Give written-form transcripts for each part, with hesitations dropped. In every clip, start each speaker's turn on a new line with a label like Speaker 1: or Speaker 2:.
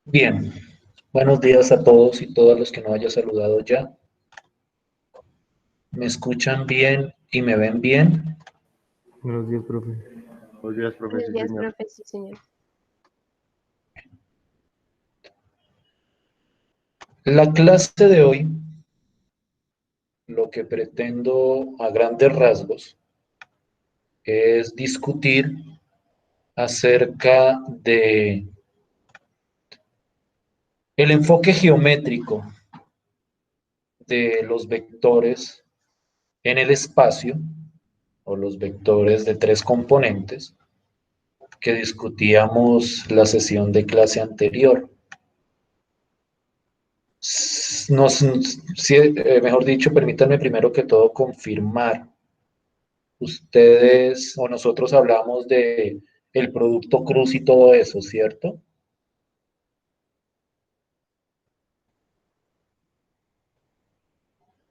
Speaker 1: Bien, buenos días a todos y todas los que no haya saludado ya. ¿Me escuchan bien y me ven bien?
Speaker 2: Buenos días, profe.
Speaker 3: Buenos días, profe,
Speaker 4: Buenos
Speaker 3: sí,
Speaker 4: días,
Speaker 3: señor.
Speaker 4: profe, sí, señor.
Speaker 1: La clase de hoy, lo que pretendo a grandes rasgos es discutir acerca de el enfoque geométrico de los vectores en el espacio o los vectores de tres componentes que discutíamos la sesión de clase anterior. Mejor dicho, permítanme primero que todo confirmar. Ustedes o nosotros hablamos de el producto cruz y todo eso, ¿cierto?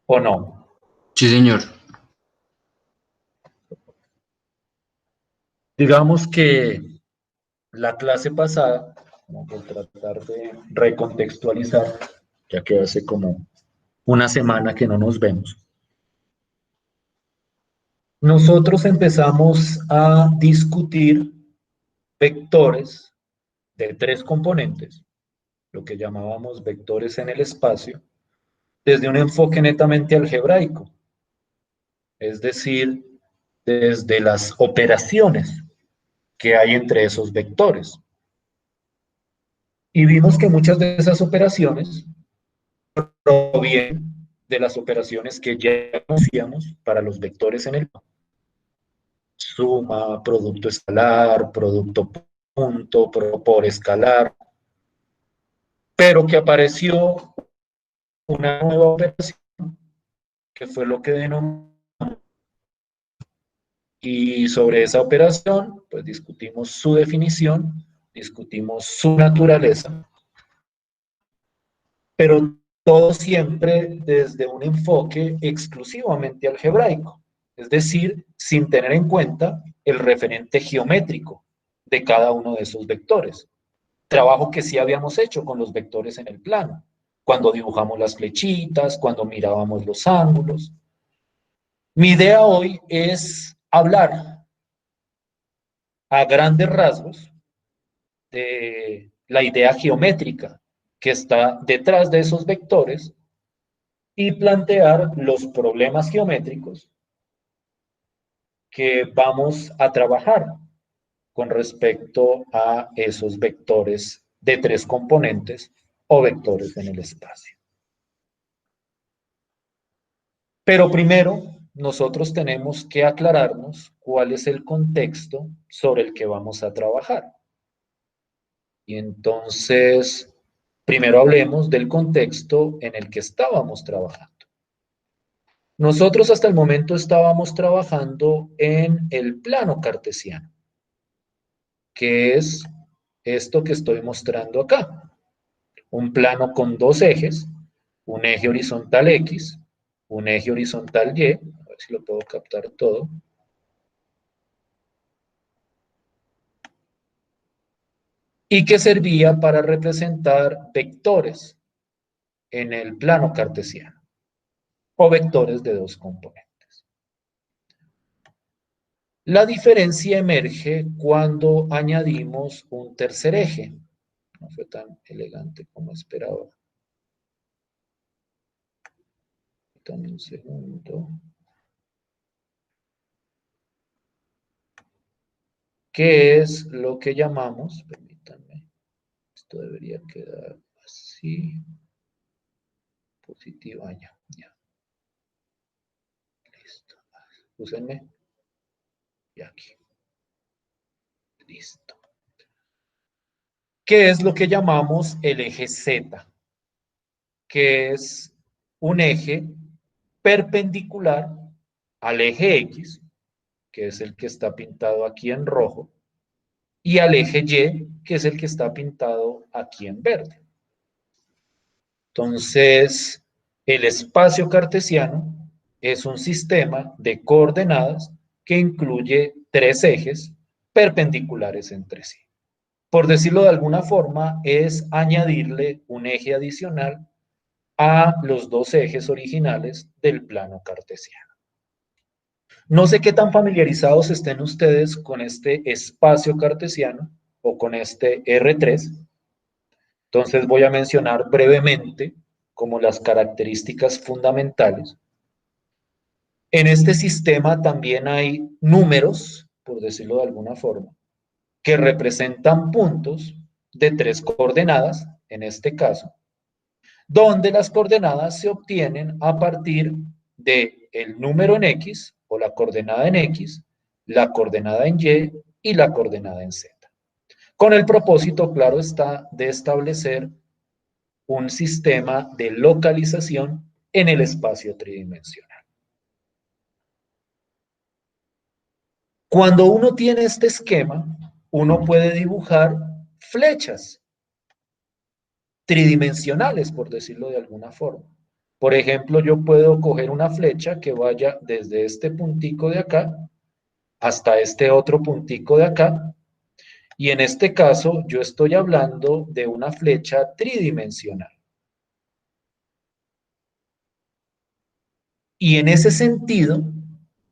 Speaker 1: ¿O no?
Speaker 5: Sí, señor.
Speaker 1: Digamos que la clase pasada, como por tratar de recontextualizar, ya que hace como una semana que no nos vemos, nosotros empezamos a discutir vectores de tres componentes, lo que llamábamos vectores en el espacio, desde un enfoque netamente algebraico, es decir, desde las operaciones que hay entre esos vectores. Y vimos que muchas de esas operaciones provienen de las operaciones que ya conocíamos para los vectores en el suma, producto escalar, producto punto, por escalar, pero que apareció una nueva operación que fue lo que denominamos, y sobre esa operación pues discutimos su definición, discutimos su naturaleza, pero todo siempre desde un enfoque exclusivamente algebraico, es decir, sin tener en cuenta el referente geométrico de cada uno de esos vectores. Trabajo que sí habíamos hecho con los vectores en el plano, cuando dibujamos las flechitas, cuando mirábamos los ángulos. Mi idea hoy es hablar a grandes rasgos de la idea geométrica que está detrás de esos vectores y plantear los problemas geométricos que vamos a trabajar con respecto a esos vectores de tres componentes o vectores en el espacio. Pero primero, nosotros tenemos que aclararnos cuál es el contexto sobre el que vamos a trabajar. Y entonces, primero hablemos del contexto en el que estábamos trabajando. Nosotros hasta el momento estábamos trabajando en el plano cartesiano, que es esto que estoy mostrando acá. Un plano con dos ejes, un eje horizontal X, un eje horizontal Y, a ver si lo puedo captar todo, y que servía para representar vectores en el plano cartesiano, o vectores de dos componentes. La diferencia emerge cuando añadimos un tercer eje. No fue tan elegante como esperaba. Dame un segundo. ¿Qué es lo que llamamos? Permítanme. Esto debería quedar así. Positiva, ya. Listo. Úsenme. Y aquí. Listo. ¿Qué es lo que llamamos el eje Z? Que es un eje perpendicular al eje X, que es el que está pintado aquí en rojo, y al eje Y, que es el que está pintado aquí en verde. Entonces, el espacio cartesiano es un sistema de coordenadas que incluye tres ejes perpendiculares entre sí. por decirlo de alguna forma, es añadirle un eje adicional a los dos ejes originales del plano cartesiano. No sé qué tan familiarizados estén ustedes con este espacio cartesiano o con este R3. Entonces voy a mencionar brevemente como las características fundamentales. En este sistema también hay números, por decirlo de alguna forma, que representan puntos de 3 coordenadas, en este caso, donde las coordenadas se obtienen a partir de el número en X o la coordenada en X, la coordenada en Y y la coordenada en Z. Con el propósito, claro está, de establecer un sistema de localización en el espacio tridimensional. Cuando uno tiene este esquema, uno puede dibujar flechas tridimensionales, por decirlo de alguna forma. Por ejemplo, yo puedo coger una flecha que vaya desde este puntico de acá hasta este otro puntico de acá, y en este caso yo estoy hablando de una flecha tridimensional. Y en ese sentido,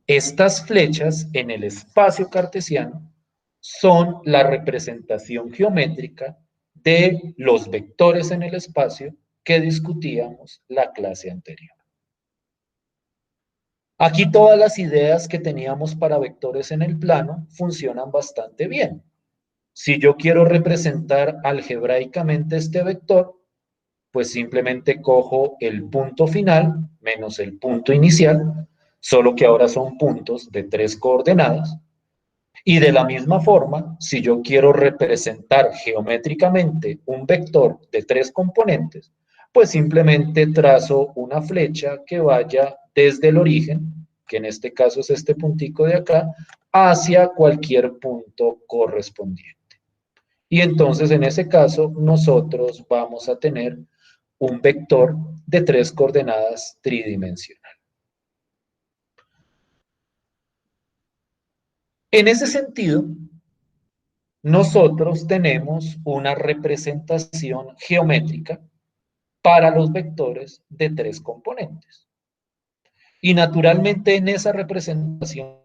Speaker 1: estas flechas en el espacio cartesiano son la representación geométrica de los vectores en el espacio que discutíamos la clase anterior. Aquí todas las ideas que teníamos para vectores en el plano funcionan bastante bien. Si yo quiero representar algebraicamente este vector, pues simplemente cojo el punto final menos el punto inicial, solo que ahora son puntos de 3 coordenadas. Y de la misma forma, si yo quiero representar geométricamente un vector de 3 componentes, pues simplemente trazo una flecha que vaya desde el origen, que en este caso es este puntico de acá, hacia cualquier punto correspondiente. Y entonces en ese caso nosotros vamos a tener un vector de 3 coordenadas tridimensional. En ese sentido, nosotros tenemos una representación geométrica para los vectores de 3 componentes. Y naturalmente en esa representación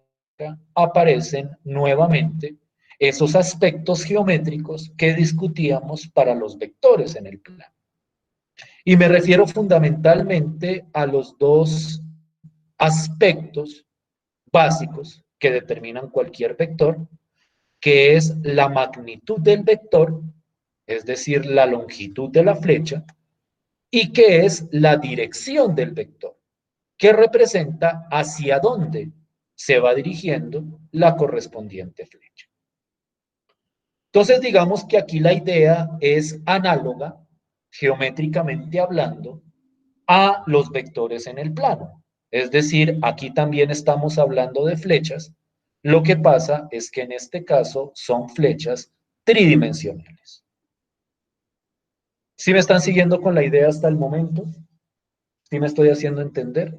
Speaker 1: aparecen nuevamente esos aspectos geométricos que discutíamos para los vectores en el plano. Y me refiero fundamentalmente a los dos aspectos básicos que determinan cualquier vector, que es la magnitud del vector, es decir, la longitud de la flecha, y que es la dirección del vector, que representa hacia dónde se va dirigiendo la correspondiente flecha. Entonces, digamos que aquí la idea es análoga, geométricamente hablando, a los vectores en el plano. Es decir, aquí también estamos hablando de flechas. Lo que pasa es que en este caso son flechas tridimensionales. ¿Sí me están siguiendo con la idea hasta el momento? ¿Sí me estoy haciendo entender?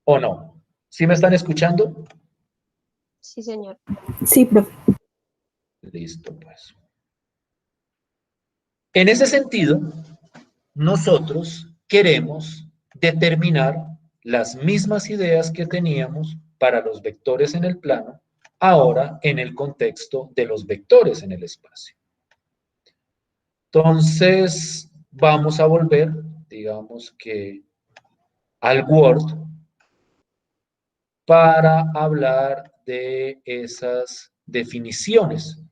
Speaker 1: ¿O no? ¿Sí me están escuchando?
Speaker 3: Sí, señor.
Speaker 4: Sí, profe.
Speaker 1: Listo, pues. En ese sentido, nosotros queremos determinar las mismas ideas que teníamos para los vectores en el plano, ahora en el contexto de los vectores en el espacio. Entonces, vamos a volver, digamos que, al Word para hablar de esas definiciones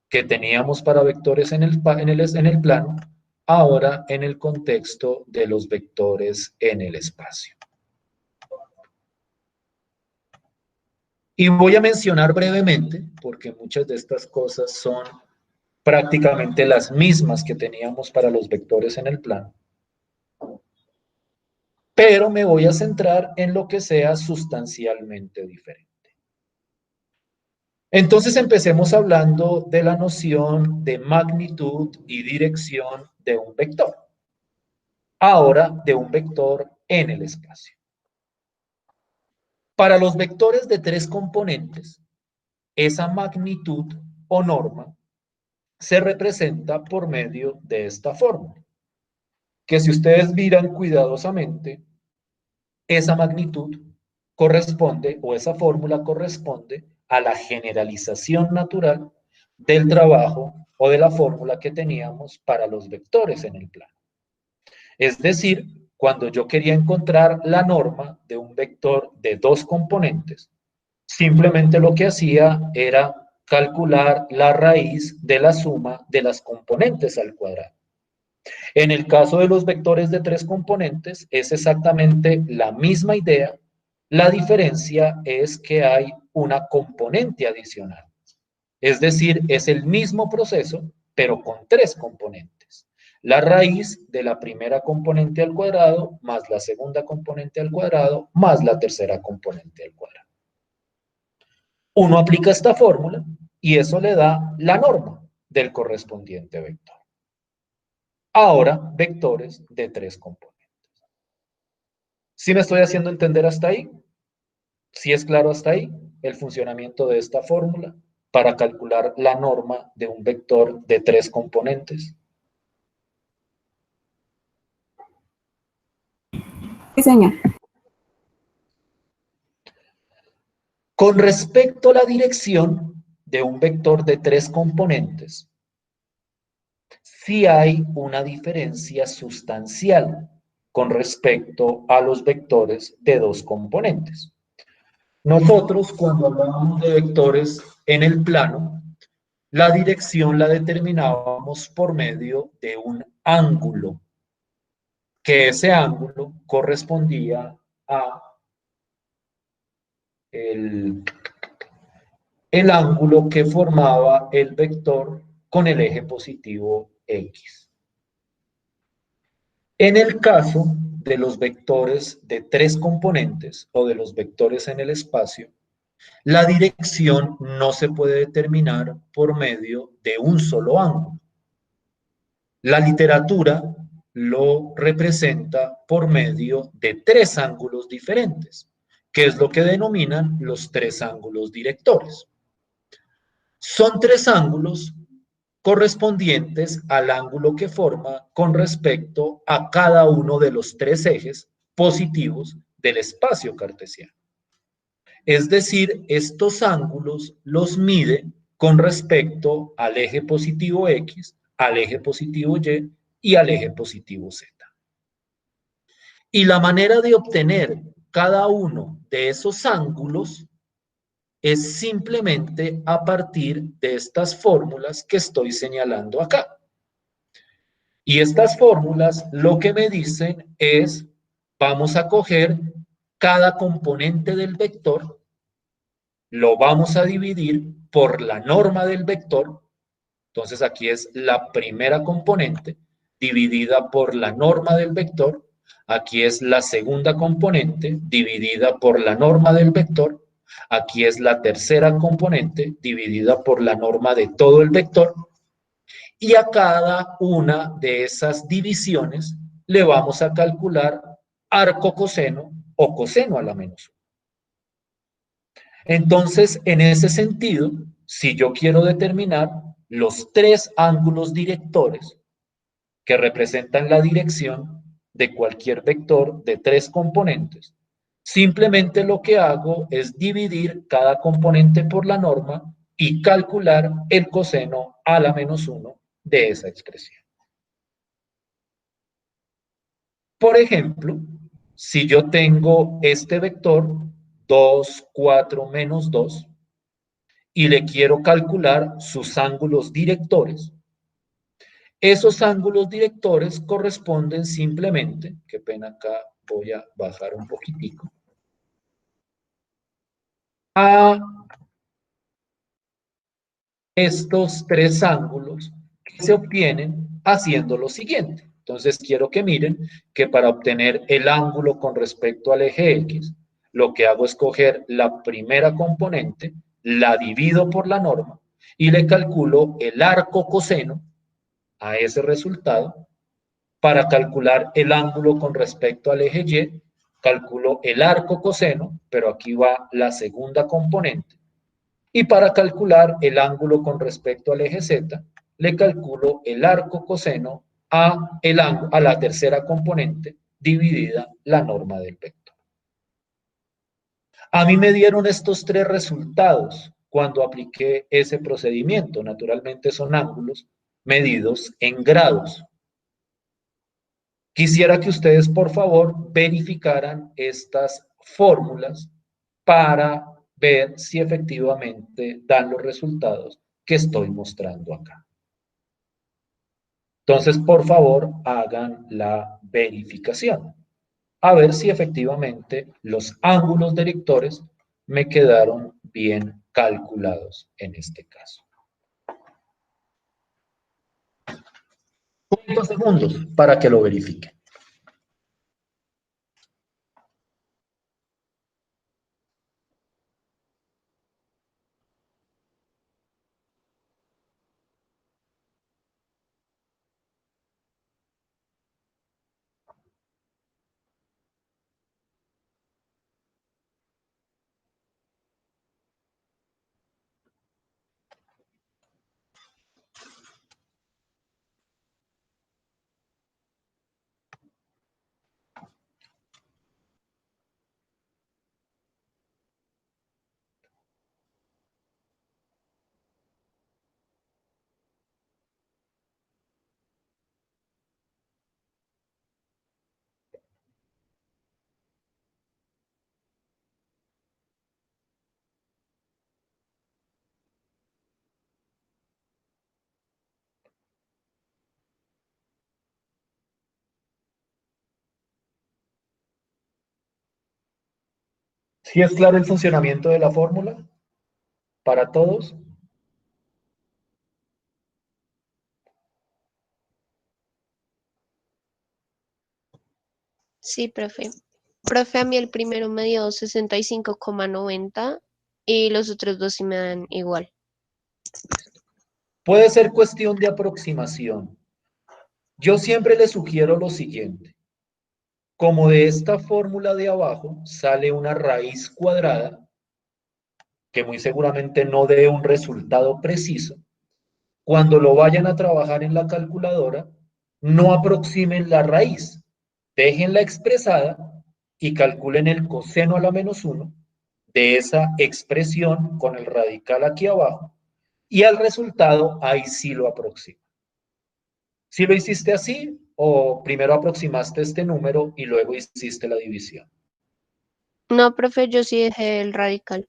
Speaker 1: que teníamos para vectores en el plano, ahora en el contexto de los vectores en el espacio. Y voy a mencionar brevemente, porque muchas de estas cosas son prácticamente las mismas que teníamos para los vectores en el plano, pero me voy a centrar en lo que sea sustancialmente diferente. Entonces empecemos hablando de la noción de magnitud y dirección de un vector. Ahora de un vector en el espacio. Para los vectores de 3 componentes, esa magnitud o norma se representa por medio de esta fórmula, que si ustedes miran cuidadosamente, esa magnitud corresponde, o esa fórmula corresponde a la generalización natural del trabajo o de la fórmula que teníamos para los vectores en el plano. Es decir, cuando yo quería encontrar la norma de un vector de 2 componentes, simplemente lo que hacía era calcular la raíz de la suma de las componentes al cuadrado. En el caso de los vectores de 3 componentes, es exactamente la misma idea. La diferencia es que hay una componente adicional. Es decir, es el mismo proceso, pero con 3 componentes. La raíz de la primera componente al cuadrado, más la segunda componente al cuadrado, más la tercera componente al cuadrado. Uno aplica esta fórmula y eso le da la norma del correspondiente vector. Ahora, vectores de 3 componentes. ¿Sí me estoy haciendo entender hasta ahí? ¿Sí es claro hasta ahí el funcionamiento de esta fórmula para calcular la norma de un vector de 3 componentes?
Speaker 4: Sí, señor.
Speaker 1: Con respecto a la dirección de un vector de 3 componentes, sí hay una diferencia sustancial con respecto a los vectores de 2 componentes. Nosotros, cuando hablábamos de vectores en el plano, la dirección la determinábamos por medio de un ángulo, que ese ángulo correspondía a el ángulo que formaba el vector con el eje positivo X. En el caso de los vectores de 3 componentes o de los vectores en el espacio, la dirección no se puede determinar por medio de un solo ángulo. La literatura lo representa por medio de 3 ángulos diferentes, que es lo que denominan los 3 ángulos directores. Son 3 ángulos correspondientes al ángulo que forma con respecto a cada uno de los 3 ejes positivos del espacio cartesiano. Es decir, estos ángulos los mide con respecto al eje positivo X, al eje positivo Y y al eje positivo Z. Y la manera de obtener cada uno de esos ángulos es simplemente a partir de estas fórmulas que estoy señalando acá. Y estas fórmulas lo que me dicen es, vamos a coger cada componente del vector, lo vamos a dividir por la norma del vector. Entonces aquí es la primera componente dividida por la norma del vector. Aquí es la segunda componente dividida por la norma del vector. Aquí es la tercera componente dividida por la norma de todo el vector. Y a cada una de esas divisiones le vamos a calcular arco coseno o coseno a la menos 1. Entonces, en ese sentido, si yo quiero determinar los 3 ángulos directores que representan la dirección de cualquier vector de 3 componentes, simplemente lo que hago es dividir cada componente por la norma y calcular el coseno a la menos 1 de esa expresión. Por ejemplo, si yo tengo este vector 2, 4, menos 2, y le quiero calcular sus ángulos directores. Esos ángulos directores corresponden simplemente, qué pena acá, voy a bajar un poquitico, a estos 3 ángulos que se obtienen haciendo lo siguiente. Entonces quiero que miren que para obtener el ángulo con respecto al eje X, lo que hago es coger la primera componente, la divido por la norma y le calculo el arco coseno a ese resultado para calcular el ángulo con respecto al eje Y calculo el arco coseno, pero aquí va la segunda componente. Y para calcular el ángulo con respecto al eje Z, le calculo el arco coseno a la tercera componente dividida la norma del vector. A mí me dieron estos tres resultados cuando apliqué ese procedimiento. Naturalmente son ángulos medidos en grados. Quisiera que ustedes, por favor, verificaran estas fórmulas para ver si efectivamente dan los resultados que estoy mostrando acá. Entonces, por favor, hagan la verificación. A ver si efectivamente los ángulos directores me quedaron bien calculados en este caso. 30 segundos para que lo verifiquen. ¿Sí es claro el funcionamiento de la fórmula para todos?
Speaker 3: Sí, profe. Profe, a mí el primero me dio 65,90 y los otros dos sí me dan igual.
Speaker 1: Puede ser cuestión de aproximación. Yo siempre les sugiero lo siguiente. Como de esta fórmula de abajo sale una raíz cuadrada, que muy seguramente no dé un resultado preciso, cuando lo vayan a trabajar en la calculadora, no aproximen la raíz, déjenla expresada y calculen el coseno a la -1 de esa expresión con el radical aquí abajo, y al resultado ahí sí lo aproximen. ¿Sí lo hiciste así o primero aproximaste este número y luego hiciste la división?
Speaker 3: No, profe, yo sí dejé el radical.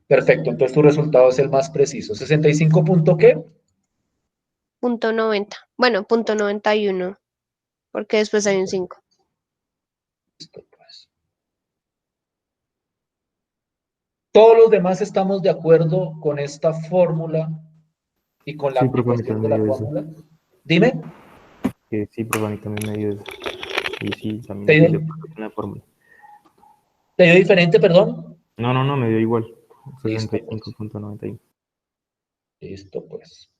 Speaker 1: Perfecto, entonces tu resultado es el más preciso. ¿65 punto qué?
Speaker 3: Punto 90. Bueno, punto 91, porque después hay un 5.
Speaker 1: Listo, pues. Todos los demás estamos de acuerdo con esta fórmula y con la
Speaker 2: Sí, profe, a mí
Speaker 1: aplicación de
Speaker 2: también
Speaker 1: la
Speaker 2: me dio eso.
Speaker 1: fórmula. Dime,
Speaker 2: Que sí, profe, a mí también me dio eso. Y sí, también
Speaker 1: ¿te
Speaker 2: estoy de
Speaker 1: dio,
Speaker 2: acuerdo con la fórmula.
Speaker 1: te dio diferente, perdón?
Speaker 2: No, no, no, me dio igual.
Speaker 1: Listo, pues.
Speaker 2: 65,91.
Speaker 1: Listo, pues.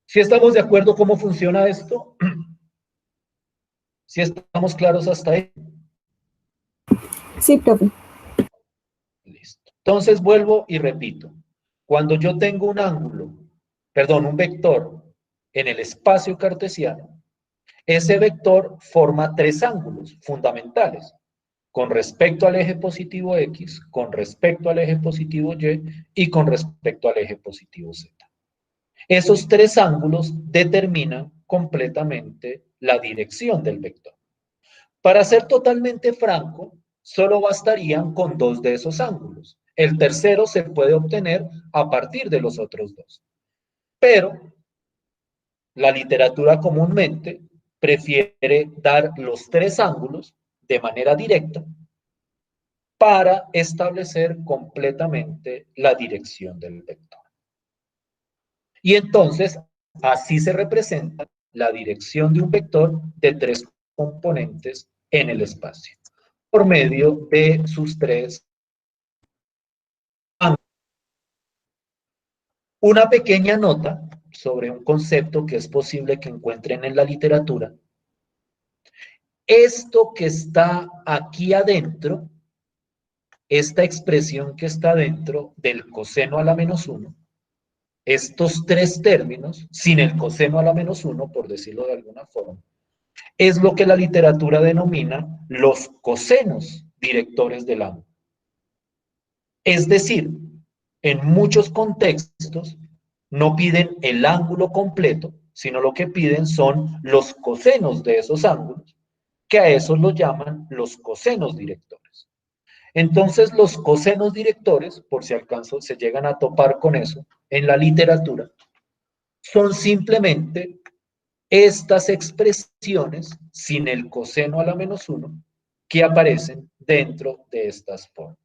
Speaker 1: Si estamos de acuerdo cómo funciona esto, si estamos claros hasta ahí.
Speaker 4: Sí, profe.
Speaker 1: Listo. Entonces vuelvo y repito. Cuando yo tengo un ángulo, perdón, un vector en el espacio cartesiano, ese vector forma tres ángulos fundamentales con respecto al eje positivo X, con respecto al eje positivo Y con respecto al eje positivo Z. Esos tres ángulos determinan completamente la dirección del vector. Para ser totalmente franco, solo bastarían con dos de esos ángulos. El tercero se puede obtener a partir de los otros dos. Pero la literatura comúnmente prefiere dar los tres ángulos de manera directa para establecer completamente la dirección del vector. Y entonces, así se representa la dirección de un vector de tres componentes en el espacio, por medio de sus tres ángulos. Una pequeña nota sobre un concepto que es posible que encuentren en la literatura Esto que está aquí adentro, esta expresión que está dentro del coseno a la menos 1, estos tres términos, sin el coseno a la menos 1, por decirlo de alguna forma, es lo que la literatura denomina los cosenos directores del ángulo. Es decir, en muchos contextos no piden el ángulo completo, sino lo que piden son los cosenos de esos ángulos, que a esos los llaman los cosenos directores. Entonces, los cosenos directores, por si acaso se llegan a topar con eso en la literatura, son simplemente estas expresiones sin el coseno a la menos 1 que aparecen dentro de estas fórmulas.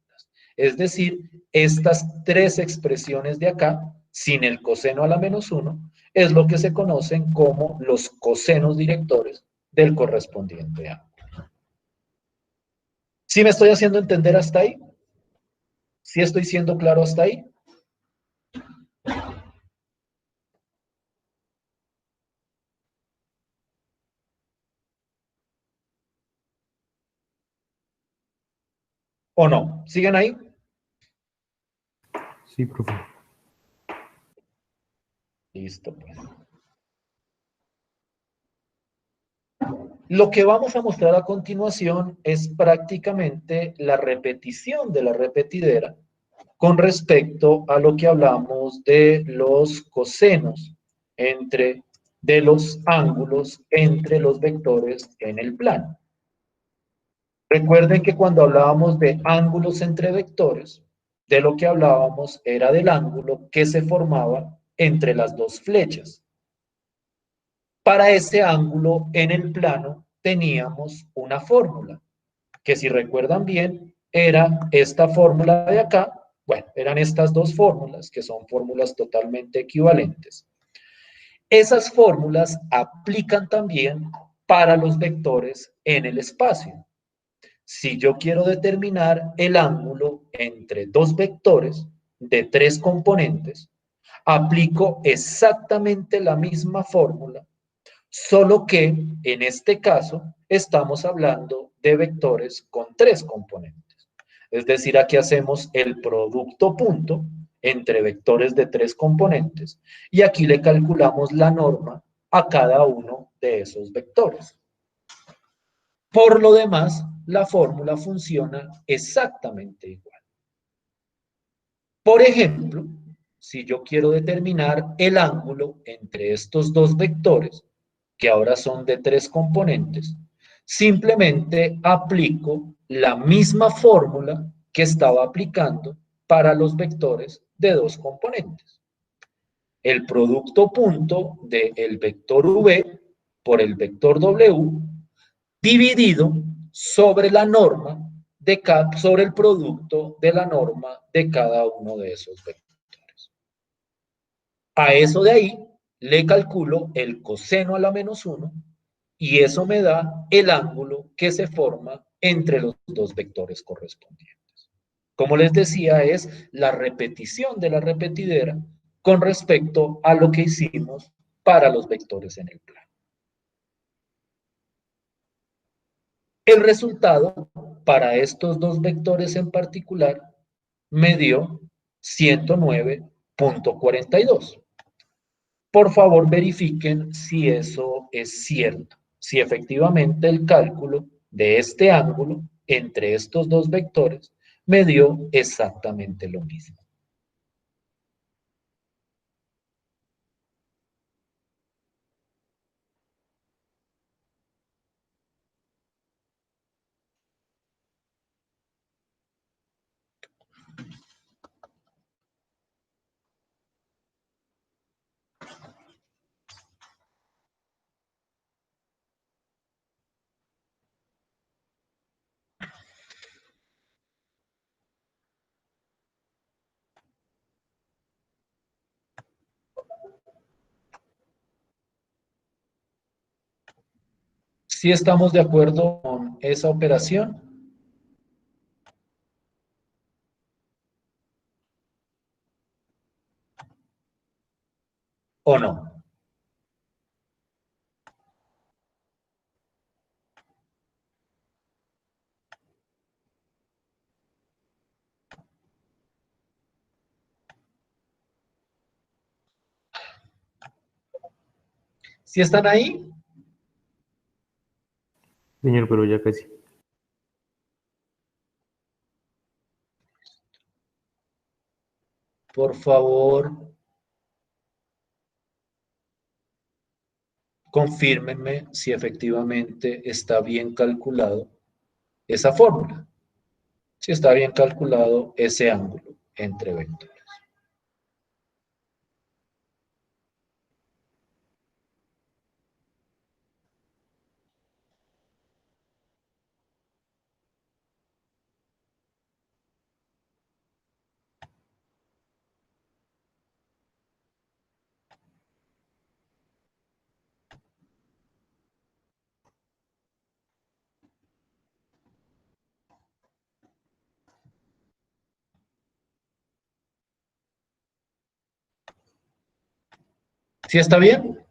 Speaker 1: Es decir, estas tres expresiones de acá, sin el coseno a la menos 1, es lo que se conocen como los cosenos directores del correspondiente ángulo. ¿Sí me estoy haciendo entender hasta ahí? ¿Sí estoy siendo claro hasta ahí? ¿O no? ¿Siguen ahí?
Speaker 2: Sí, profe.
Speaker 1: Listo, pues. Lo que vamos a mostrar a continuación es prácticamente la repetición de la repetidera con respecto a lo que hablamos de los cosenos de los ángulos entre los vectores en el plano. Recuerden que cuando hablábamos de ángulos entre vectores, de lo que hablábamos era del ángulo que se formaba entre las dos flechas. Para ese ángulo en el plano teníamos una fórmula, que si recuerdan bien, era esta fórmula de acá. Bueno, eran estas dos fórmulas, que son fórmulas totalmente equivalentes. Esas fórmulas aplican también para los vectores en el espacio. Si yo quiero determinar el ángulo entre dos vectores de tres componentes, aplico exactamente la misma fórmula, solo que en este caso estamos hablando de vectores con tres componentes. Es decir, aquí hacemos el producto punto entre vectores de tres componentes y aquí le calculamos la norma a cada uno de esos vectores. Por lo demás, la fórmula funciona exactamente igual. Por ejemplo, si yo quiero determinar el ángulo entre estos dos vectores, que ahora son de tres componentes, simplemente aplico la misma fórmula que estaba aplicando para los vectores de dos componentes. El producto punto del vector v por el vector w dividido sobre la norma sobre el producto de la norma de cada uno de esos vectores. A eso de ahí le calculo el coseno a la menos 1 y eso me da el ángulo que se forma entre los dos vectores correspondientes. Como les decía, es la repetición de la repetidera con respecto a lo que hicimos para los vectores en el plano. El resultado para estos dos vectores en particular me dio 109.42. Por favor, verifiquen si eso es cierto, si efectivamente el cálculo de este ángulo entre estos dos vectores me dio exactamente lo mismo. ¿Sí estamos de acuerdo con esa operación o no? ¿Sí están ahí?
Speaker 2: Señor, pero ya casi.
Speaker 1: Por favor, confírmenme si efectivamente está bien calculado esa fórmula, si está bien calculado ese ángulo entre vectores. ¿Sí está bien?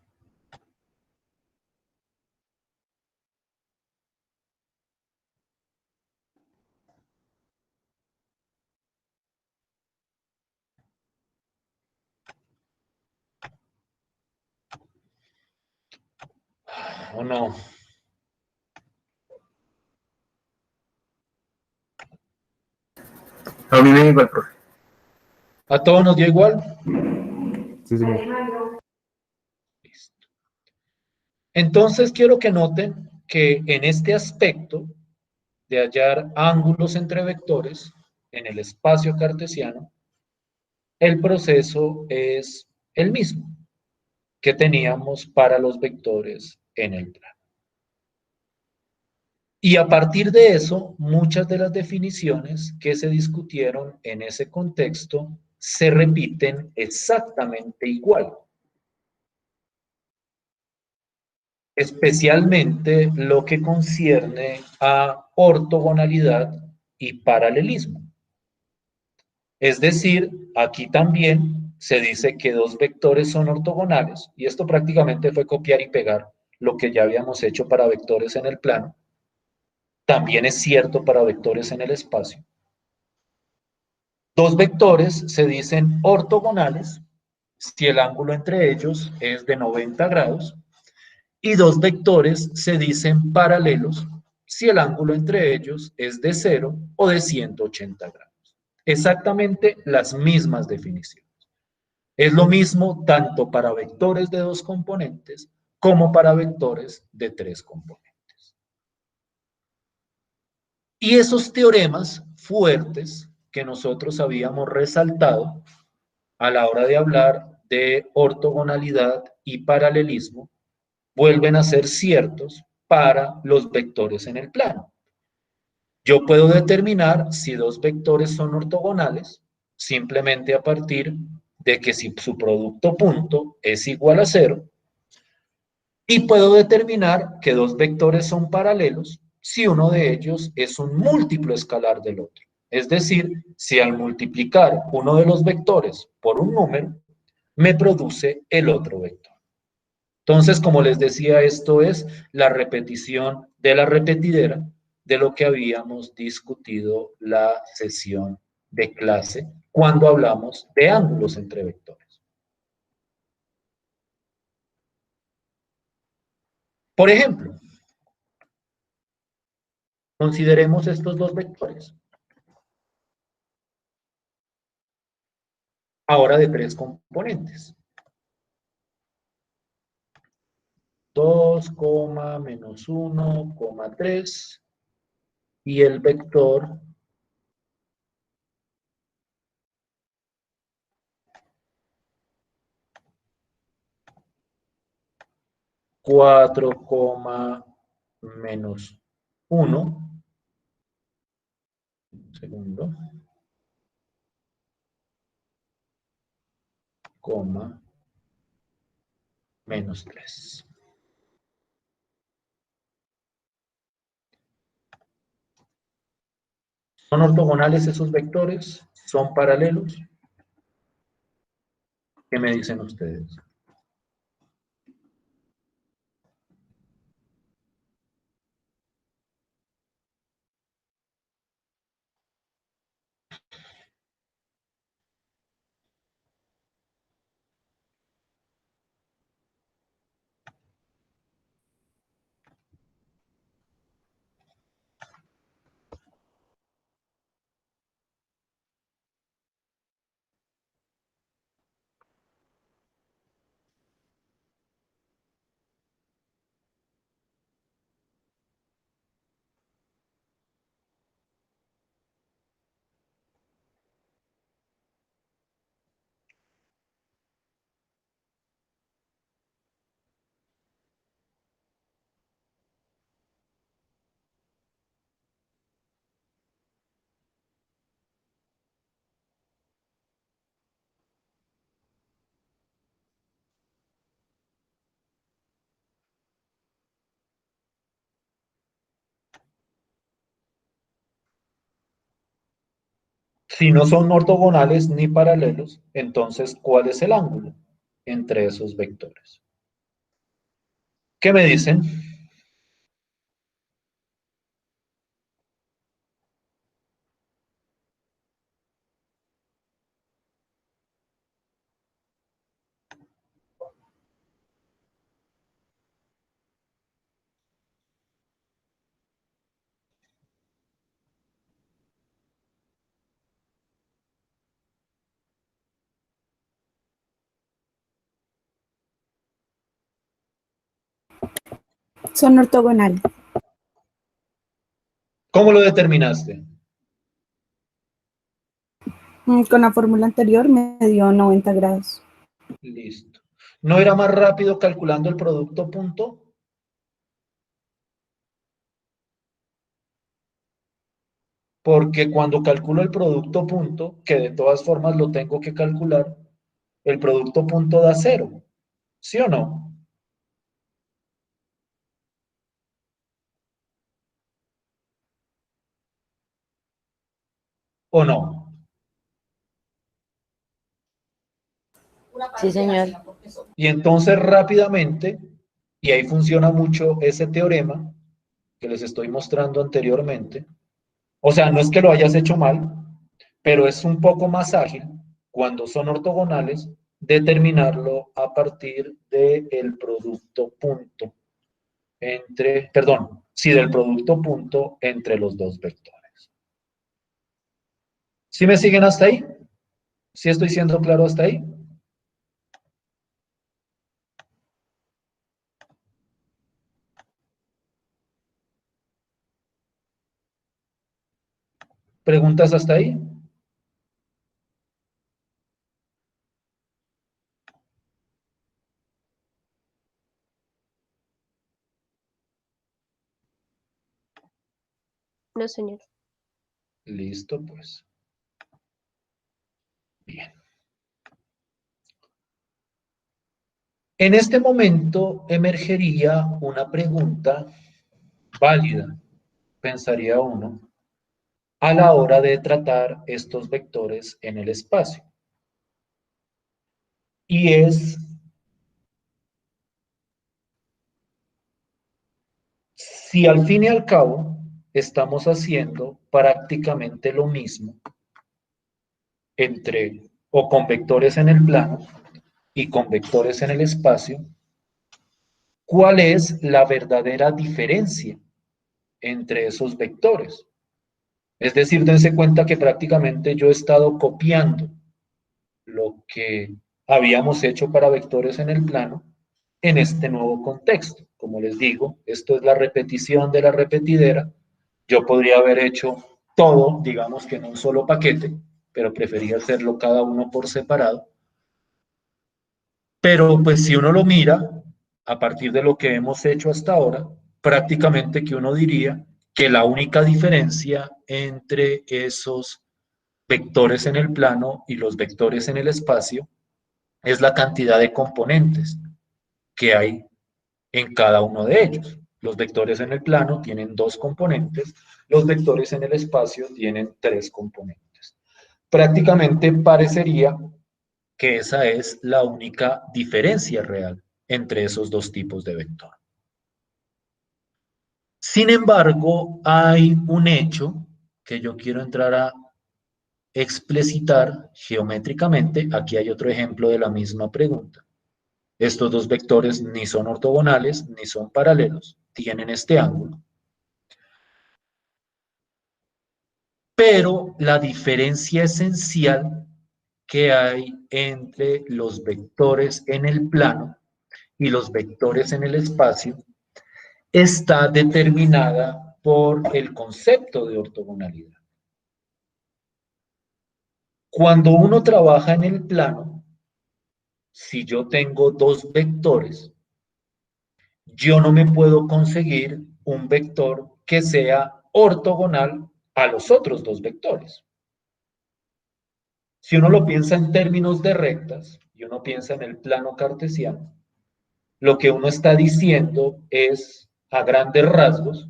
Speaker 1: ¿O no?
Speaker 4: A mí me da igual, profe.
Speaker 1: ¿A todos nos dio igual?
Speaker 2: Sí, señor.
Speaker 1: Listo. Entonces quiero que noten que en este aspecto de hallar ángulos entre vectores en el espacio cartesiano, el proceso es el mismo que teníamos para los vectores en el plano. Y a partir de eso, muchas de las definiciones que se discutieron en ese contexto se repiten exactamente igual, especialmente lo que concierne a ortogonalidad y paralelismo. Es decir, aquí también se dice que dos vectores son ortogonales, y esto prácticamente fue copiar y pegar lo que ya habíamos hecho para vectores en el plano. También es cierto para vectores en el espacio. Dos vectores se dicen ortogonales si el ángulo entre ellos es de 90 grados, y dos vectores se dicen paralelos si el ángulo entre ellos es de 0 o de 180 grados. Exactamente las mismas definiciones. Es lo mismo tanto para vectores de dos componentes como para vectores de tres componentes. Y esos teoremas fuertes que nosotros habíamos resaltado a la hora de hablar de ortogonalidad y paralelismo vuelven a ser ciertos para los vectores en el plano. Yo puedo determinar si dos vectores son ortogonales simplemente a partir de que si su producto punto es igual a 0, y puedo determinar que dos vectores son paralelos si uno de ellos es un múltiplo escalar del otro. Es decir, si al multiplicar uno de los vectores por un número, me produce el otro vector. Entonces, como les decía, esto es la repetición de la repetidera de lo que habíamos discutido la sesión de clase cuando hablamos de ángulos entre vectores. Por ejemplo, consideremos estos dos vectores. Ahora de tres componentes. 2, menos 1, 3, y el vector 4, menos 1, segundo, coma, menos 3. ¿Son ortogonales esos vectores? ¿Son paralelos? ¿Qué me dicen ustedes? Si no son ortogonales ni paralelos, entonces, ¿cuál es el ángulo entre esos vectores? ¿Qué me dicen?
Speaker 4: Son ortogonales.
Speaker 1: ¿Cómo lo determinaste?
Speaker 4: Con la fórmula anterior me dio 90 grados.
Speaker 1: Listo. ¿No era más rápido calculando el producto punto? Porque cuando calculo el producto punto, que de todas formas lo tengo que calcular, el producto punto da 0, ¿sí o no? ¿O no?
Speaker 5: Sí, señor.
Speaker 1: Y entonces rápidamente, y ahí funciona mucho ese teorema que les estoy mostrando anteriormente, o sea, no es que lo hayas hecho mal, pero es un poco más ágil cuando son ortogonales determinarlo a partir del producto punto entre, perdón, sí, del producto punto entre los dos vectores. ¿Sí me siguen hasta ahí? ¿Sí estoy siendo claro hasta ahí? ¿Preguntas hasta ahí?
Speaker 3: No, señor.
Speaker 1: Listo, pues. Bien. En este momento emergería una pregunta válida, pensaría uno, a la hora de tratar estos vectores en el espacio. Y es si al fin y al cabo estamos haciendo prácticamente lo mismo entre o con vectores en el plano y con vectores en el espacio, ¿cuál es la verdadera diferencia entre esos vectores? Es decir, dense cuenta que prácticamente yo he estado copiando lo que habíamos hecho para vectores en el plano en este nuevo contexto. Como les digo, esto es la repetición de la repetidera. Yo podría haber hecho todo, digamos que en un solo paquete, pero preferí hacerlo cada uno por separado. Pero pues si uno lo mira, a partir de lo que hemos hecho hasta ahora, prácticamente que uno diría que la única diferencia entre esos vectores en el plano y los vectores en el espacio es la cantidad de componentes que hay en cada uno de ellos. Los vectores en el plano tienen 2 componentes, los vectores en el espacio tienen 3 componentes. Prácticamente parecería que esa es la única diferencia real entre esos dos tipos de vector. Sin embargo, hay un hecho que yo quiero entrar a explicitar geométricamente. Aquí hay otro ejemplo de la misma pregunta. Estos dos vectores ni son ortogonales ni son paralelos, tienen este ángulo. Pero la diferencia esencial que hay entre los vectores en el plano y los vectores en el espacio está determinada por el concepto de ortogonalidad. Cuando uno trabaja en el plano, si yo tengo dos vectores, yo no me puedo conseguir un vector que sea ortogonal a los otros dos vectores. Si uno lo piensa en términos de rectas y uno piensa en el plano cartesiano, lo que uno está diciendo es, a grandes rasgos,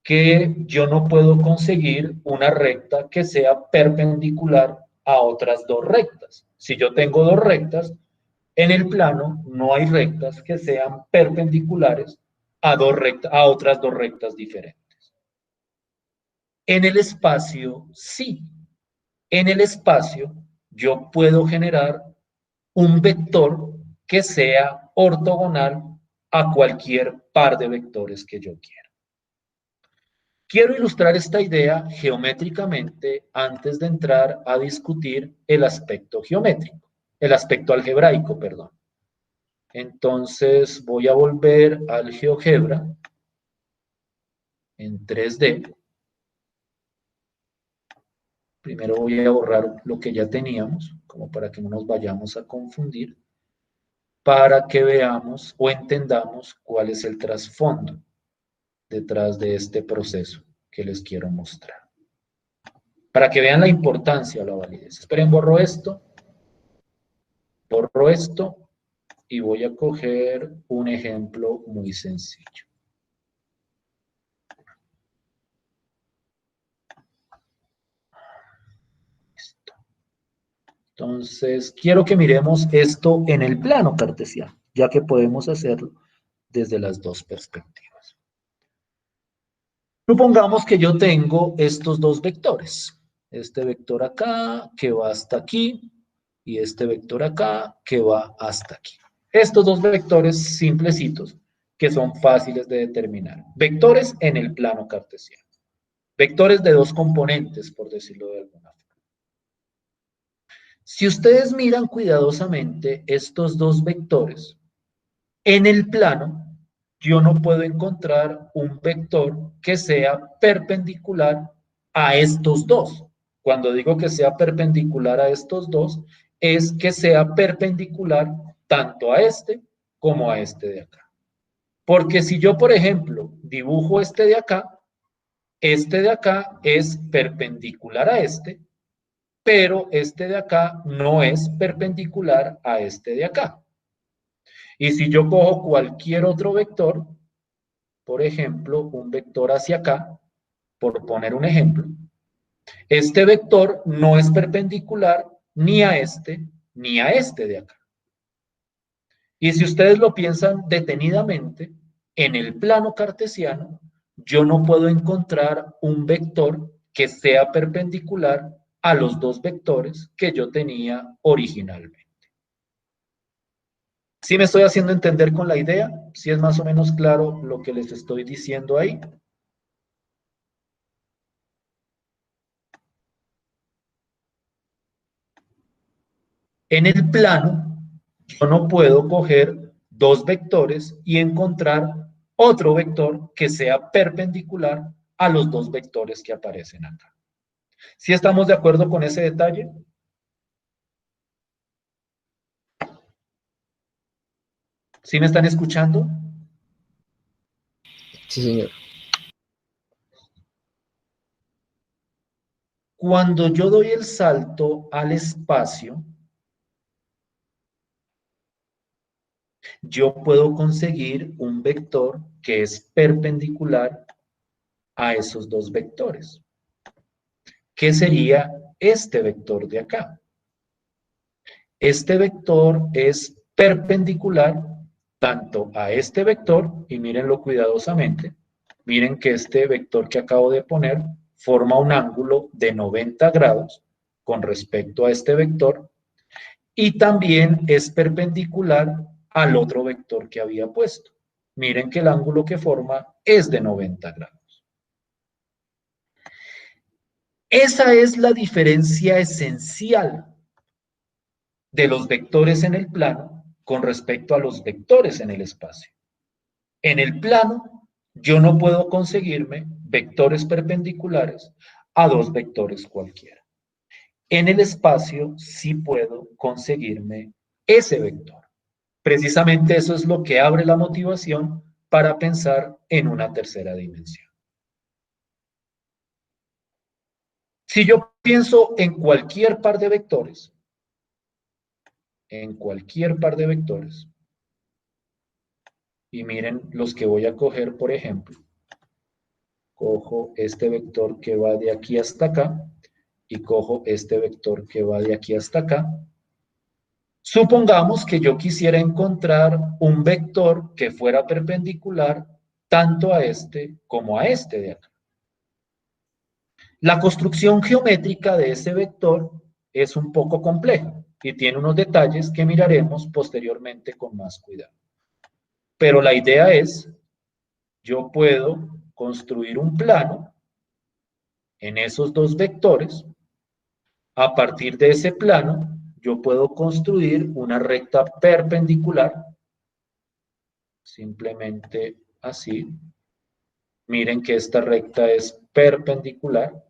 Speaker 1: que yo no puedo conseguir una recta que sea perpendicular a otras dos rectas. Si yo tengo dos rectas, en el plano no hay rectas que sean perpendiculares a, a otras dos rectas diferentes. En el espacio, sí. En el espacio, yo puedo generar un vector que sea ortogonal a cualquier par de vectores que yo quiera. Quiero ilustrar esta idea geométricamente antes de entrar a discutir el aspecto geométrico, el aspecto algebraico, perdón. Entonces voy a volver al GeoGebra en 3D. Primero voy a borrar lo que ya teníamos, como para que no nos vayamos a confundir, para que veamos o entendamos cuál es el trasfondo detrás de este proceso que les quiero mostrar. Para que vean la importancia o la validez. Esperen, borro esto y voy a coger un ejemplo muy sencillo. Listo. Entonces, quiero que miremos esto en el plano cartesiano, ya que podemos hacerlo desde las dos perspectivas. Supongamos que yo tengo estos dos vectores. Este vector acá, que va hasta aquí, y este vector acá, que va hasta aquí. Estos dos vectores simplecitos, que son fáciles de determinar. Vectores en el plano cartesiano. Vectores de dos componentes, por decirlo de alguna forma. Si ustedes miran cuidadosamente estos dos vectores, en el plano, yo no puedo encontrar un vector que sea perpendicular a estos dos. Cuando digo que sea perpendicular a estos dos, es que sea perpendicular tanto a este como a este de acá. Porque si yo, por ejemplo, dibujo este de acá es perpendicular a este, pero este de acá no es perpendicular a este de acá. Y si yo cojo cualquier otro vector, por ejemplo, un vector hacia acá, por poner un ejemplo, este vector no es perpendicular ni a este de acá. Y si ustedes lo piensan detenidamente, en el plano cartesiano, yo no puedo encontrar un vector que sea perpendicular a los dos vectores que yo tenía originalmente. ¿Sí me estoy haciendo entender con la idea? ¿Sí es más o menos claro lo que les estoy diciendo ahí? En el plano, yo no puedo coger dos vectores y encontrar otro vector que sea perpendicular a los dos vectores que aparecen acá. ¿Sí estamos de acuerdo con ese detalle? ¿Sí me están escuchando?
Speaker 5: Sí, señor.
Speaker 1: Cuando yo doy el salto al espacio, yo puedo conseguir un vector que es perpendicular a esos dos vectores. ¿Qué sería este vector de acá? Este vector es perpendicular tanto a este vector, y mírenlo cuidadosamente, miren que este vector que acabo de poner forma un ángulo de 90 grados con respecto a este vector, y también es perpendicular al otro vector que había puesto. Miren que el ángulo que forma es de 90 grados. Esa es la diferencia esencial de los vectores en el plano con respecto a los vectores en el espacio. En el plano, yo no puedo conseguirme vectores perpendiculares a dos vectores cualquiera. En el espacio sí puedo conseguirme ese vector. Precisamente eso es lo que abre la motivación para pensar en una tercera dimensión. Si yo pienso en cualquier par de vectores, y miren los que voy a coger, por ejemplo, cojo este vector que va de aquí hasta acá y cojo este vector que va de aquí hasta acá. Supongamos que yo quisiera encontrar un vector que fuera perpendicular tanto a este como a este de acá. La construcción geométrica de ese vector es un poco compleja y tiene unos detalles que miraremos posteriormente con más cuidado. Pero la idea es, yo puedo construir un plano en esos dos vectores. A partir de ese plano, yo puedo construir una recta perpendicular, simplemente así. Miren que esta recta es perpendicular.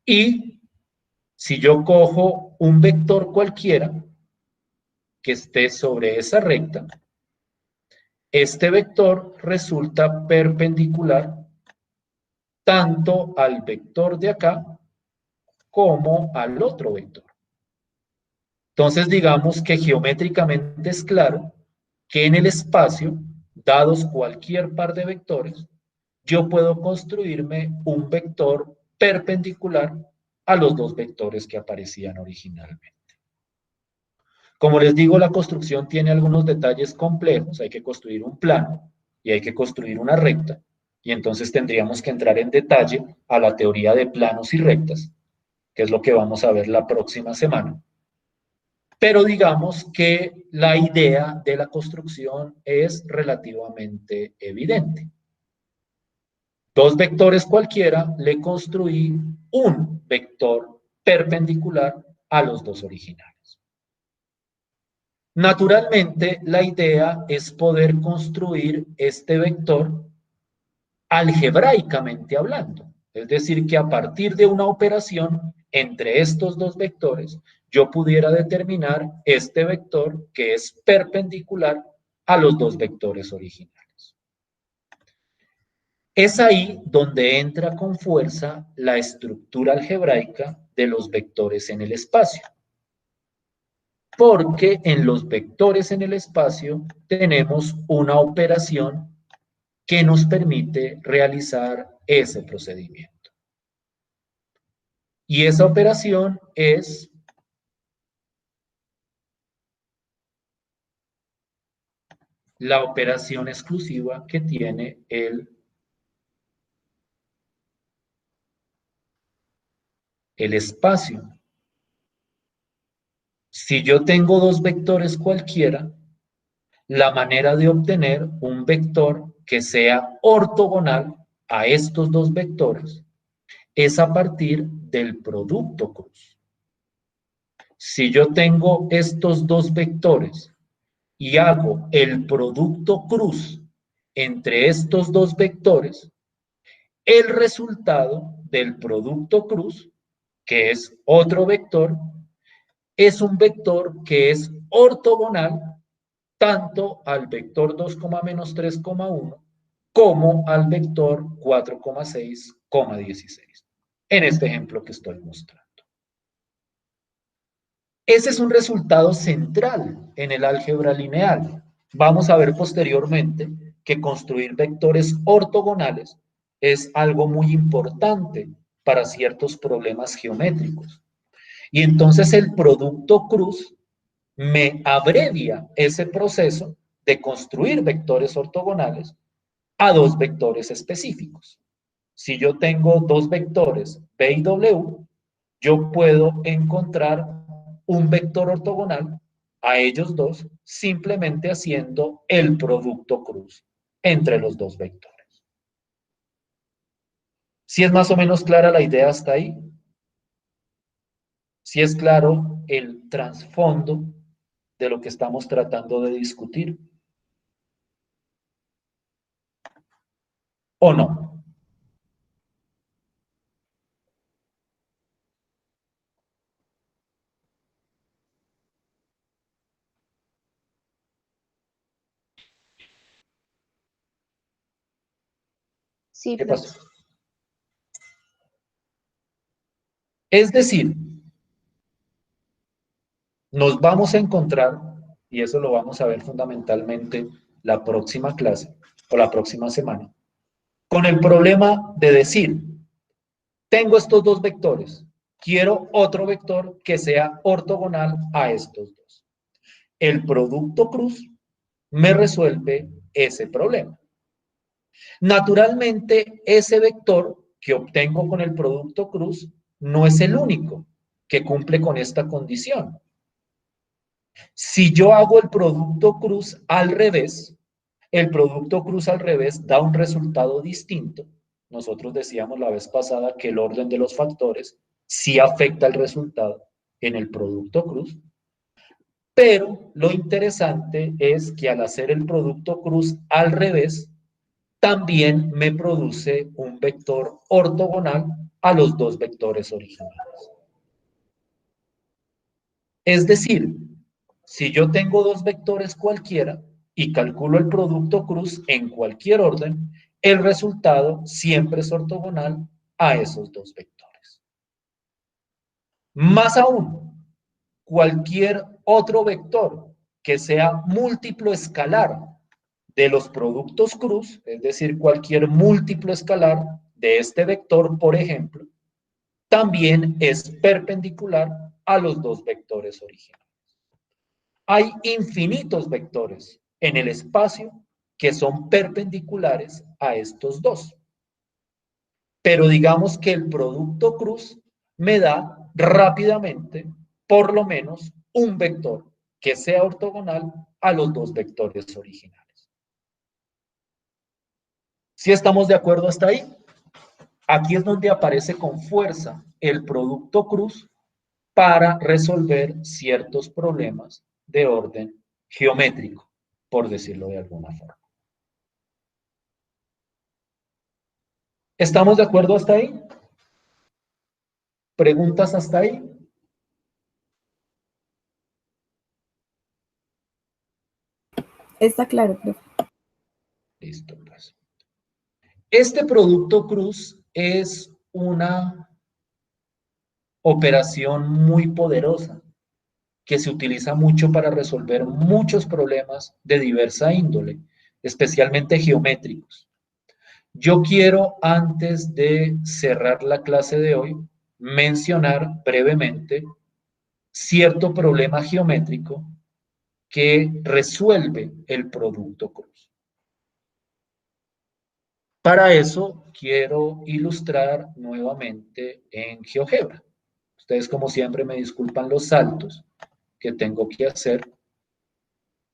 Speaker 1: Y si yo cojo un vector cualquiera que esté sobre esa recta, este vector resulta perpendicular tanto al vector de acá como al otro vector. Entonces digamos que geométricamente es claro que en el espacio, dados cualquier par de vectores, yo puedo construirme un vector perpendicular a los dos vectores que aparecían originalmente. Como les digo, la construcción tiene algunos detalles complejos, hay que construir un plano y hay que construir una recta, y entonces tendríamos que entrar en detalle a la teoría de planos y rectas, que es lo que vamos a ver la próxima semana. Pero digamos que la idea de la construcción es relativamente evidente. Dos vectores cualquiera, le construí un vector perpendicular a los dos originales. Naturalmente, la idea es poder construir este vector algebraicamente hablando. Es decir, que a partir de una operación entre estos dos vectores, yo pudiera determinar este vector que es perpendicular a los dos vectores originales. Es ahí donde entra con fuerza la estructura algebraica de los vectores en el espacio. Porque en los vectores en el espacio tenemos una operación que nos permite realizar ese procedimiento. Y esa operación es la operación exclusiva que tiene el espacio. Si yo tengo dos vectores cualquiera, la manera de obtener un vector que sea ortogonal a estos dos vectores es a partir del producto cruz. Si yo tengo estos dos vectores y hago el producto cruz entre estos dos vectores, el resultado del producto cruz, que es otro vector, es un vector que es ortogonal tanto al vector 2,-3,1 como al vector 4,6,16, en este ejemplo que estoy mostrando. Ese es un resultado central en el álgebra lineal. Vamos a ver posteriormente que construir vectores ortogonales es algo muy importante para ciertos problemas geométricos. Y entonces el producto cruz me abrevia ese proceso de construir vectores ortogonales a dos vectores específicos. Si yo tengo dos vectores B y W, yo puedo encontrar un vector ortogonal a ellos dos simplemente haciendo el producto cruz entre los dos vectores. ¿Sí es más o menos clara la idea hasta ahí? ¿Sí es claro el trasfondo de lo que estamos tratando de discutir? ¿O no?
Speaker 3: Sí,
Speaker 1: ¿Qué
Speaker 3: profe.
Speaker 1: pasó? Es decir, nos vamos a encontrar, y eso lo vamos a ver fundamentalmente la próxima clase o la próxima semana, con el problema de decir, tengo estos dos vectores, quiero otro vector que sea ortogonal a estos dos. El producto cruz me resuelve ese problema. Naturalmente, ese vector que obtengo con el producto cruz no es el único que cumple con esta condición. Si yo hago el producto cruz al revés, el producto cruz al revés da un resultado distinto. Nosotros decíamos la vez pasada que el orden de los factores sí afecta el resultado en el producto cruz, pero lo interesante es que al hacer el producto cruz al revés, también me produce un vector ortogonal a los dos vectores originales. Es decir, si yo tengo dos vectores cualquiera y calculo el producto cruz en cualquier orden, el resultado siempre es ortogonal a esos dos vectores. Más aún, cualquier otro vector que sea múltiplo escalar de los productos cruz, es decir, cualquier múltiplo escalar de este vector, por ejemplo, también es perpendicular a los dos vectores originales. Hay infinitos vectores en el espacio que son perpendiculares a estos dos. Pero digamos que el producto cruz me da rápidamente por lo menos un vector que sea ortogonal a los dos vectores originales. ¿Sí estamos de acuerdo hasta ahí? Aquí es donde aparece con fuerza el producto cruz para resolver ciertos problemas de orden geométrico, por decirlo de alguna forma. ¿Estamos de acuerdo hasta ahí? ¿Preguntas hasta ahí?
Speaker 4: Está claro, profe.
Speaker 1: Listo, pues. Este producto cruz es una operación muy poderosa que se utiliza mucho para resolver muchos problemas de diversa índole, especialmente geométricos. Yo quiero, antes de cerrar la clase de hoy, mencionar brevemente cierto problema geométrico que resuelve el producto cruz. Para eso quiero ilustrar nuevamente en GeoGebra. Ustedes, como siempre, me disculpan los saltos que tengo que hacer,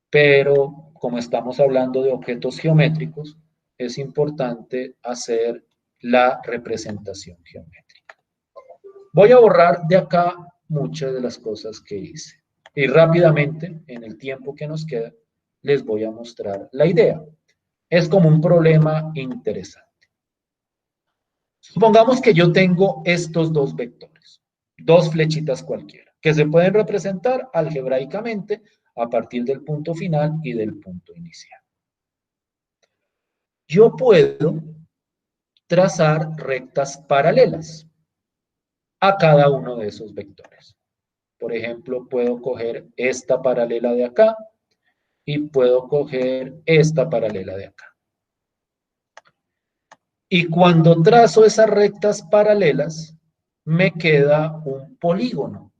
Speaker 1: pero como estamos hablando de objetos geométricos, es importante hacer la representación geométrica. Voy a borrar de acá muchas de las cosas que hice. Y rápidamente, en el tiempo que nos queda, les voy a mostrar la idea. Es como un problema interesante. Supongamos que yo tengo estos dos vectores, dos flechitas cualquiera, que se pueden representar algebraicamente a partir del punto final y del punto inicial. Yo puedo trazar rectas paralelas a cada uno de esos vectores. Por ejemplo, puedo coger esta paralela de acá y puedo coger esta paralela de acá. Y cuando trazo esas rectas paralelas, me queda un polígono.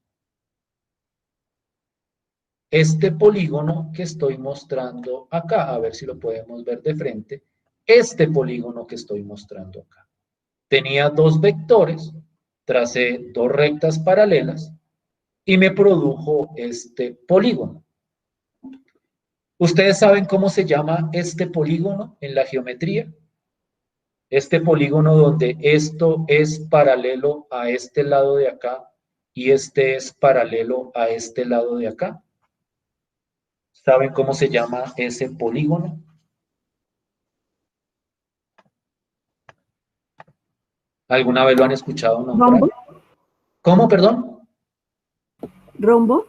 Speaker 1: Este polígono que estoy mostrando acá, a ver si lo podemos ver de frente, este polígono que estoy mostrando acá. Tenía dos vectores, tracé dos rectas paralelas y me produjo este polígono. ¿Ustedes saben cómo se llama este polígono en la geometría? Este polígono donde esto es paralelo a este lado de acá y este es paralelo a este lado de acá. ¿Saben cómo se llama ese polígono? ¿Alguna vez lo han escuchado nombrar?
Speaker 4: ¿Rombo?
Speaker 1: ¿Cómo, perdón?
Speaker 4: ¿Rombo?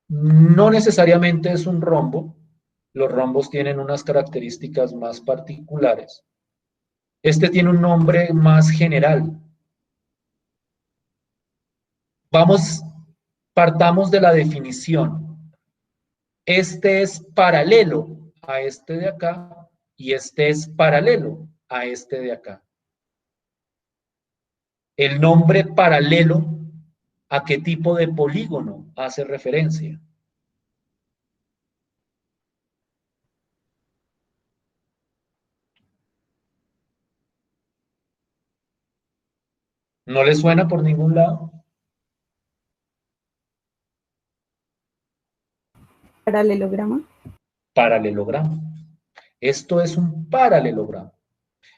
Speaker 1: No necesariamente es un rombo. Los rombos tienen unas características más particulares. Este tiene un nombre más general. Partamos de la definición. Este es paralelo a este de acá y este es paralelo a este de acá. El nombre paralelo, ¿a qué tipo de polígono hace referencia? ¿No le suena por ningún lado?
Speaker 4: Paralelograma.
Speaker 1: Paralelogramo. Esto es un paralelogramo.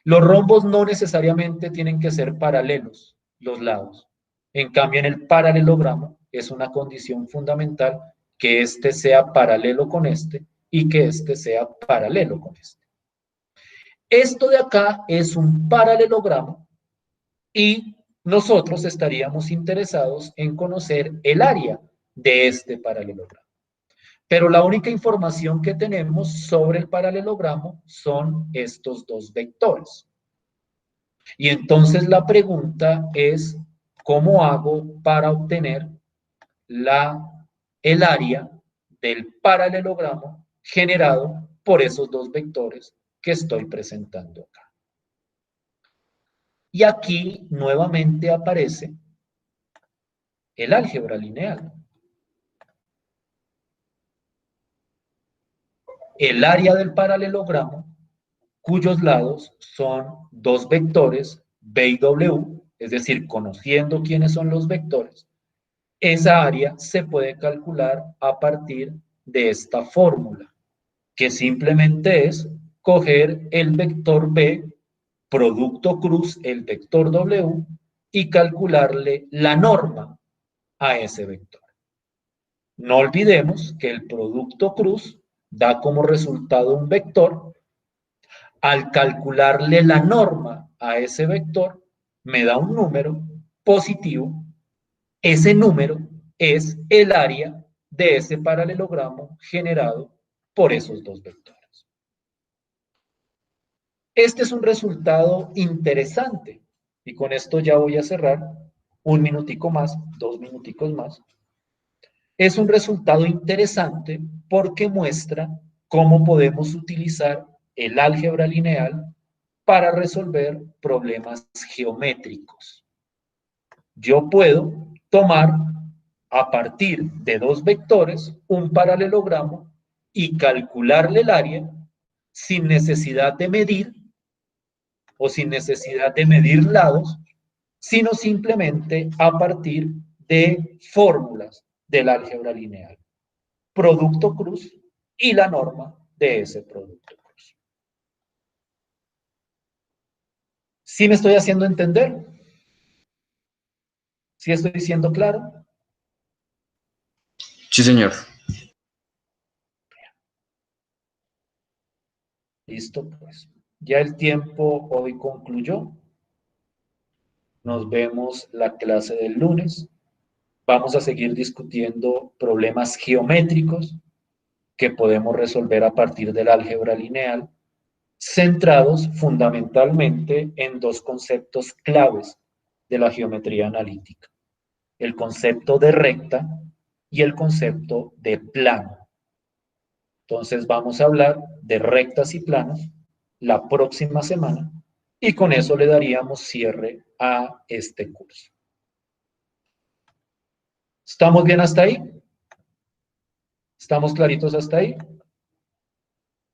Speaker 1: Los rombos no necesariamente tienen que ser paralelos, los lados. En cambio, en el paralelogramo es una condición fundamental que este sea paralelo con este y que este sea paralelo con este. Esto de acá es un paralelogramo y nosotros estaríamos interesados en conocer el área de este paralelogramo. Pero la única información que tenemos sobre el paralelogramo son estos dos vectores. Y entonces la pregunta es, ¿cómo hago para obtener el área del paralelogramo generado por esos dos vectores que estoy presentando acá? Y aquí nuevamente aparece el álgebra lineal. El área del paralelogramo, cuyos lados son dos vectores, B y W, es decir, conociendo quiénes son los vectores, esa área se puede calcular a partir de esta fórmula, que simplemente es coger el vector B, producto cruz el vector W, y calcularle la norma a ese vector. No olvidemos que el producto cruz da como resultado un vector. Al calcularle la norma a ese vector, me da un número positivo. Ese número es el área de ese paralelogramo generado por esos dos vectores. Este es un resultado interesante y con esto ya voy a cerrar un minutico más, 2 minuticos más. Es un resultado interesante porque muestra cómo podemos utilizar el álgebra lineal para resolver problemas geométricos. Yo puedo tomar a partir de dos vectores un paralelogramo y calcularle el área sin necesidad de medir o sin necesidad de medir lados, sino simplemente a partir de fórmulas del álgebra lineal. Producto cruz y la norma de ese producto cruz. ¿Sí me estoy haciendo entender? ¿Sí estoy siendo claro?
Speaker 6: Sí, señor.
Speaker 1: Listo, pues. Ya el tiempo hoy concluyó. Nos vemos la clase del lunes. Vamos a seguir discutiendo problemas geométricos que podemos resolver a partir del álgebra lineal, centrados fundamentalmente en dos conceptos claves de la geometría analítica: el concepto de recta y el concepto de plano. Entonces vamos a hablar de rectas y planos la próxima semana y con eso le daríamos cierre a este curso. ¿Estamos bien hasta ahí? ¿Estamos claritos hasta ahí?